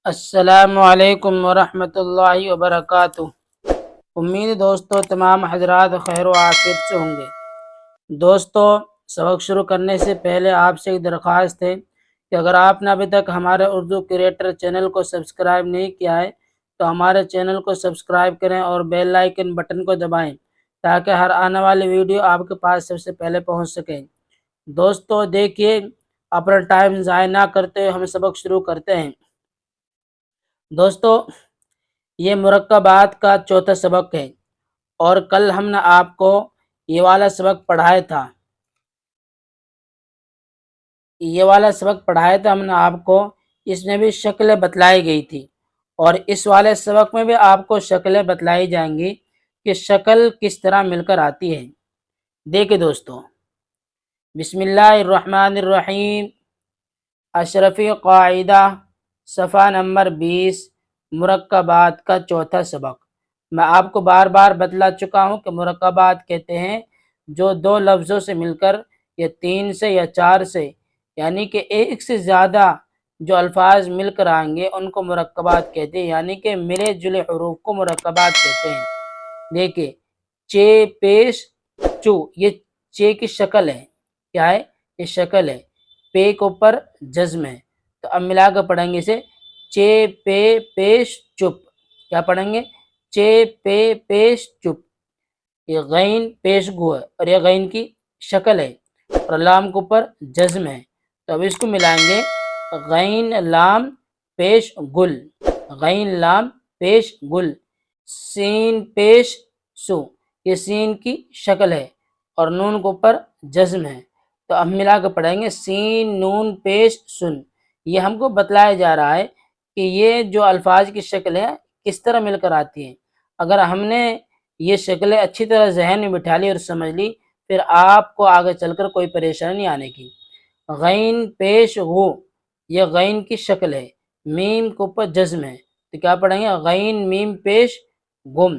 السلام علیکم ورحمۃ اللہ وبرکاتہ۔ امید دوستو تمام حضرات خیر و عافیت سے ہوں گے۔ دوستو سبق شروع کرنے سے پہلے آپ سے ایک درخواست ہے کہ اگر آپ نے ابھی تک ہمارے اردو کریٹر چینل کو سبسکرائب نہیں کیا ہے تو ہمارے چینل کو سبسکرائب کریں اور بیل آئیکن بٹن کو دبائیں تاکہ ہر آنے والی ویڈیو آپ کے پاس سب سے پہلے پہنچ سکیں۔ دوستو دیکھیے، اپنا ٹائم ضائع نہ کرتے ہوئے ہم سبق شروع کرتے ہیں۔ دوستو یہ مرکبات کا چوتھا سبق ہے اور کل ہم نے آپ کو یہ والا سبق پڑھایا تھا ہم نے آپ کو اس میں بھی شکلیں بتلائی گئی تھی اور اس والے سبق میں بھی آپ کو شکلیں بتلائی جائیں گی کہ شکل کس طرح مل کر آتی ہے۔ دیکھیں دوستو، بسم اللہ الرحمن الرحیم، اشرفی قاعدہ صفحہ نمبر 20، مرکبات کا چوتھا سبق۔ میں آپ کو بار بار بتلا چکا ہوں کہ مرکبات کہتے ہیں جو دو لفظوں سے مل کر یا تین سے یا چار سے، یعنی کہ ایک سے زیادہ جو الفاظ مل کر آئیں گے ان کو مرکبات کہتے ہیں، یعنی کہ ملے جلے حروف کو مرکبات کہتے ہیں۔ دیکھیں، چے پیش چو، یہ چے کی شکل ہے۔ کیا ہے؟ یہ شکل ہے۔ پے کے اوپر جزم ہے، تو اب ملا کر پڑھیں گے اسے چے پے پیش چپ۔ کیا پڑھیں گے؟ چے پے پیش چپ۔ یہ غین پیش گو ہے اور یہ غین کی شکل ہے اور لام کے اوپر جزم ہے، تو اب اس کو ملائیں گے غین لام پیش گل، غین لام پیش گل۔ سین پیش سو، یہ سین کی شکل ہے اور نون کے اوپر جزم ہے، تو ہم ملا کے پڑھیں گے سین نون پیش سن۔ یہ ہم کو بتلایا جا رہا ہے کہ یہ جو الفاظ کی شکل ہے کس طرح مل کر آتی ہیں۔ اگر ہم نے یہ شکلیں اچھی طرح ذہن میں بٹھا لی اور سمجھ لی، پھر آپ کو آگے چل کر کوئی پریشانی نہیں آنے کی۔ غین پیش غو، یہ غین کی شکل ہے، میم کے اوپر جزم ہے، تو کیا پڑھیں گے غین میم پیش گم،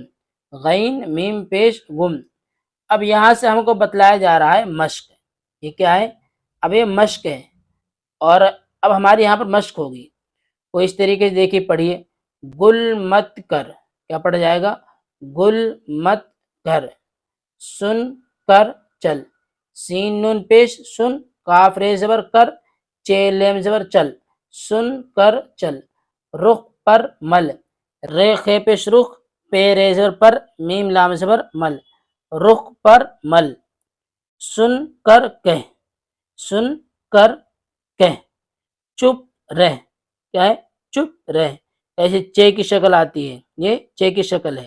غین میم پیش گم۔ اب یہاں سے ہم کو بتلایا جا رہا ہے مشق۔ یہ کیا ہے؟ اب یہ مشق ہے اور اب ہماری یہاں پر مشق ہوگی۔ وہ اس طریقے سے دیکھیے، پڑھیے، گل مت کر، کیا پڑھا جائے گا؟ گل مت کر، سن کر چل، سین نون پیش سن، کاف رے زبر کر، چے لیم زبر چل، سن کر چل، رخ پر مل، رے خے پیش رخ، پے رے زبر پر، میم لام زبر مل، رخ پر مل، سن کر کہہ، سن کر کہہ، چپ رہ، کیا ہے؟ چپ رہ۔ ایسے چے کی شکل آتی ہے، یہ چے کی شکل ہے،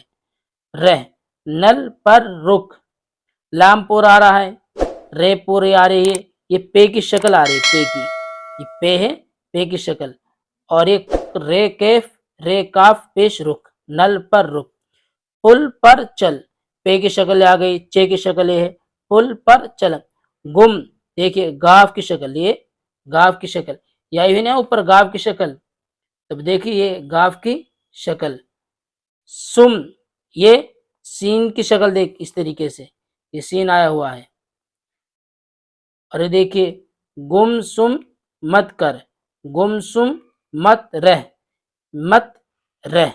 رہ۔ نل پر رک، لام پورا آ رہا ہے، رے پوری آ رہی ہے، یہ پے کی شکل آ رہی ہے، پے کی، یہ پے ہے، پے کی شکل، اور یہ رے کیف رے کاف پیش رک، نل پر رک۔ پل پر چل، پے کی شکل آ گئی، چے کی شکل یہ ہے، پل پر چل۔ گم، دیکھیے گاف کی شکل، یہ گاف کی شکل، یا یہ نا اوپر گاف کی شکل، تب دیکھیے یہ گاف کی شکل۔ سم، یہ سین کی شکل، دیکھ اس طریقے سے یہ سین آیا ہوا ہے، اور یہ دیکھیے گم سم مت کر، گم سم مت رہ، مت رہ،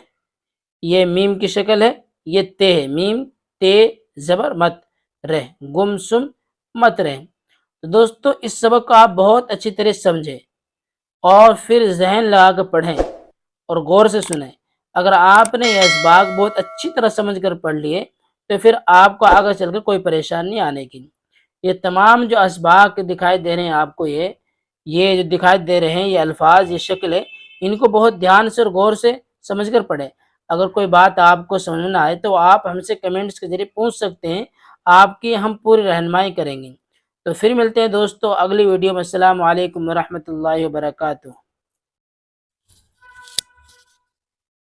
یہ میم کی شکل ہے، یہ تے ہے، میم تے زبر مت، رہ، گم سم مت رہ۔ تو دوستو اس سبق کو آپ بہت اچھی طرح سمجھیں اور پھر ذہن لگا کر پڑھیں اور غور سے سنیں۔ اگر آپ نے یہ اسباق بہت اچھی طرح سمجھ کر پڑھ لیے تو پھر آپ کو آگے چل کر کوئی پریشانی نہیں آنے کی۔ یہ تمام جو اسباق دکھائی دے رہے ہیں آپ کو، یہ جو دکھائی دے رہے ہیں، یہ الفاظ، یہ شکلیں، ان کو بہت دھیان سے اور غور سے سمجھ کر پڑھیں۔ اگر کوئی بات آپ کو سمجھ میں نہ آئے تو آپ ہم سے کمنٹس کے ذریعے پوچھ سکتے ہیں، آپ کی ہم پوری رہنمائی کریں گے۔ تو پھر ملتے ہیں دوستو اگلی ویڈیو میں۔ السلام علیکم ورحمۃ اللہ وبرکاتہ۔